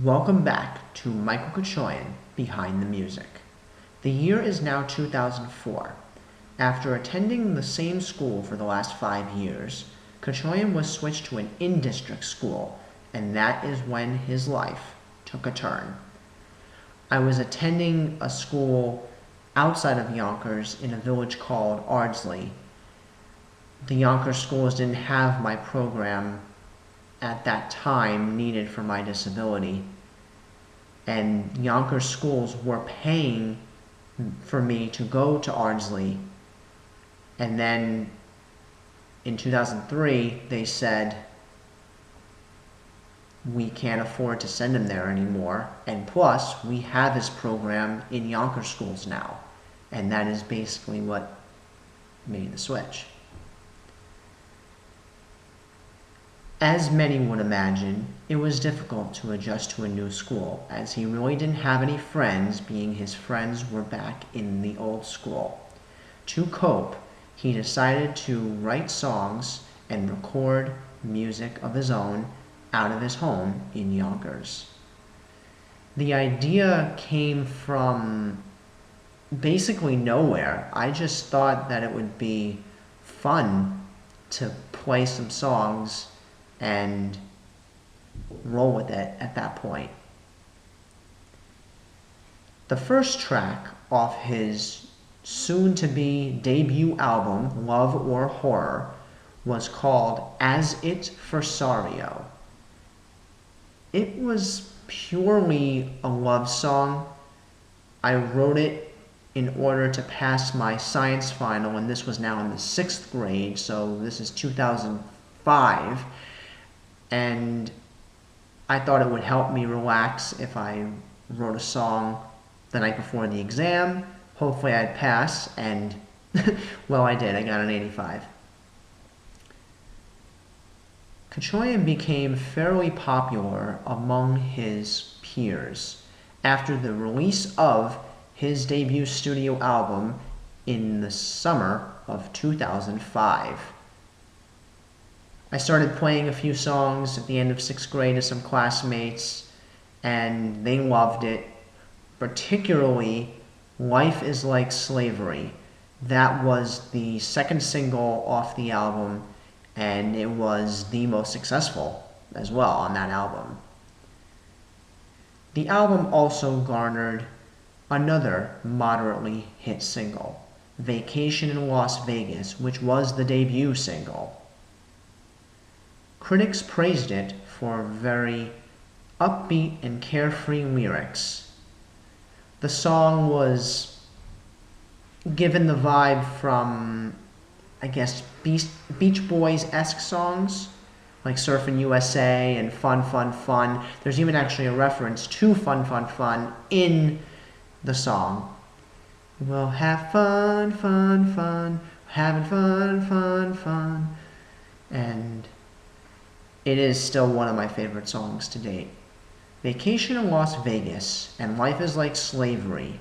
Welcome back to Michael Cachoian, Behind the Music. The year is now 2004. After attending the same school for the last 5 years, Cachoian was switched to an in-district school, and that is when his life took a turn. I was attending a school outside of Yonkers in a village called Ardsley. The Yonkers schools didn't have my program at that time needed for my disability, and Yonkers schools were paying for me to go to Ardsley. And then in 2003 they said we can't afford to send him there anymore, and plus we have his program in Yonkers schools now, and that is basically what made the switch. As many would imagine, it was difficult to adjust to a new school, as he really didn't have any friends, being his friends were back in the old school. To cope, he decided to write songs and record music of his own out of his home in Yonkers. The idea came from basically nowhere. I just thought that it would be fun to play some songs and roll with it at that point. The first track off his soon-to-be debut album, Love or Horror, was called As It for Sario. It was purely a love song. I wrote it in order to pass my science final, and this was now in the 6th grade, so this is 2005. And I thought it would help me relax if I wrote a song the night before the exam. Hopefully I'd pass, and well, I did. I got an 85. Cachoian became fairly popular among his peers after the release of his debut studio album in the summer of 2005. I started playing a few songs at the end of 6th grade to some classmates, and they loved it, particularly Life is Like Slavery. That was the second single off the album, and it was the most successful as well on that album. The album also garnered another moderately hit single, Vacation in Las Vegas, which was the debut single. Critics praised it for very upbeat and carefree lyrics. The song was given the vibe from, I guess, Beach Boys-esque songs, like Surfin' USA and Fun, Fun, Fun. There's even actually a reference to Fun, Fun, Fun in the song. We'll have fun, fun, fun, having fun, fun, fun. And it is still one of my favorite songs to date. Vacation in Las Vegas and Life is Like Slavery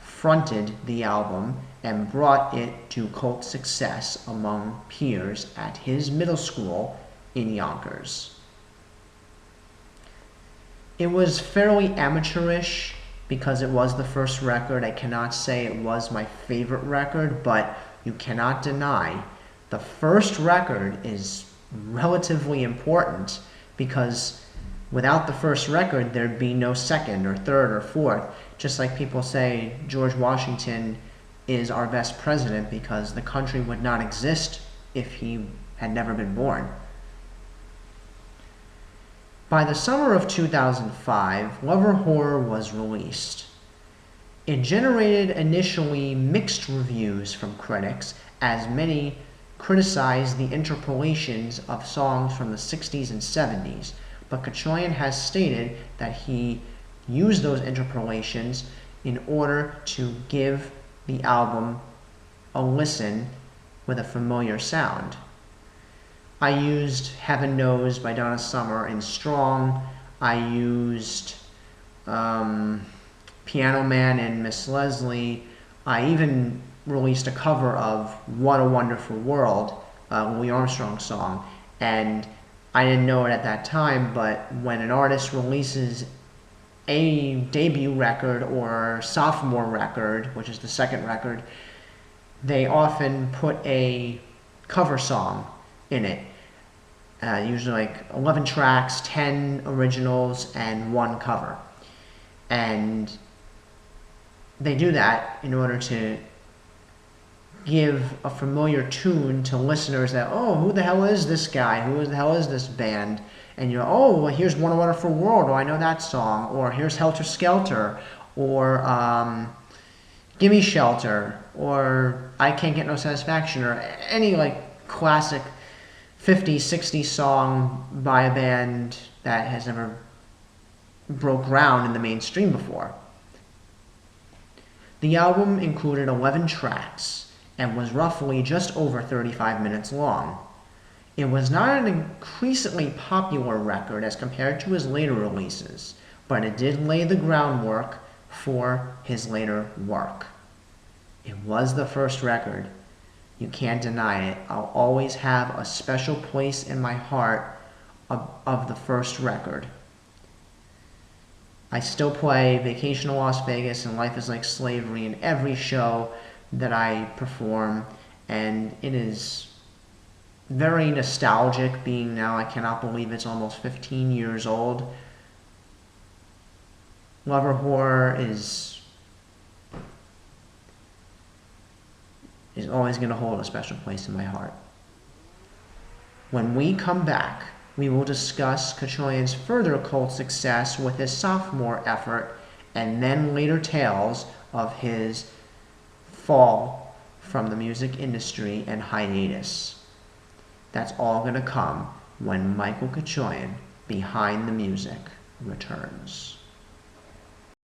fronted the album and brought it to cult success among peers at his middle school in Yonkers. It was fairly amateurish because it was the first record. I cannot say it was my favorite record, but you cannot deny the first record is relatively important, because without the first record there'd be no second or third or fourth. Just like people say George Washington is our best president because the country would not exist if he had never been born. By the summer of 2005, Love or Horror was released. It generated initially mixed reviews from critics, as many criticized the interpolations of songs from the 60s and 70s, but Cachoian has stated that he used those interpolations in order to give the album a listen with a familiar sound. I used Heaven Knows by Donna Summer in Strong. I used Piano Man and Miss Leslie. I even released a cover of What a Wonderful World, Louis Armstrong song, and I didn't know it at that time, but when an artist releases a debut record or sophomore record, which is the second record, they often put a cover song in it. Usually like 11 tracks, 10 originals, and one cover. And they do that in order to give a familiar tune to listeners that, oh, who the hell is this guy? Who the hell is this band? And you're, oh, well, here's What a Wonderful World. Oh, I know that song. Or here's Helter Skelter. Or Gimme Shelter. Or I Can't Get No Satisfaction. Or any like classic 50s, 60s song by a band that has never broke ground in the mainstream before. The album included 11 tracks and was roughly just over 35 minutes long. It was not an increasingly popular record as compared to his later releases, but it did lay the groundwork for his later work. It was the first record. You can't deny it. I'll always have a special place in my heart of the first record. I still play Vacation to Las Vegas and Life is Like Slavery in every show that I perform, and it is very nostalgic, being now I cannot believe it's almost 15 years old. Lover Horror is always going to hold a special place in my heart. When we come back, we will discuss Cachoian's further cult success with his sophomore effort, and then later tales of his fall from the music industry and hiatus. That's all going to come when Michael Cachoian, Behind the Music, returns.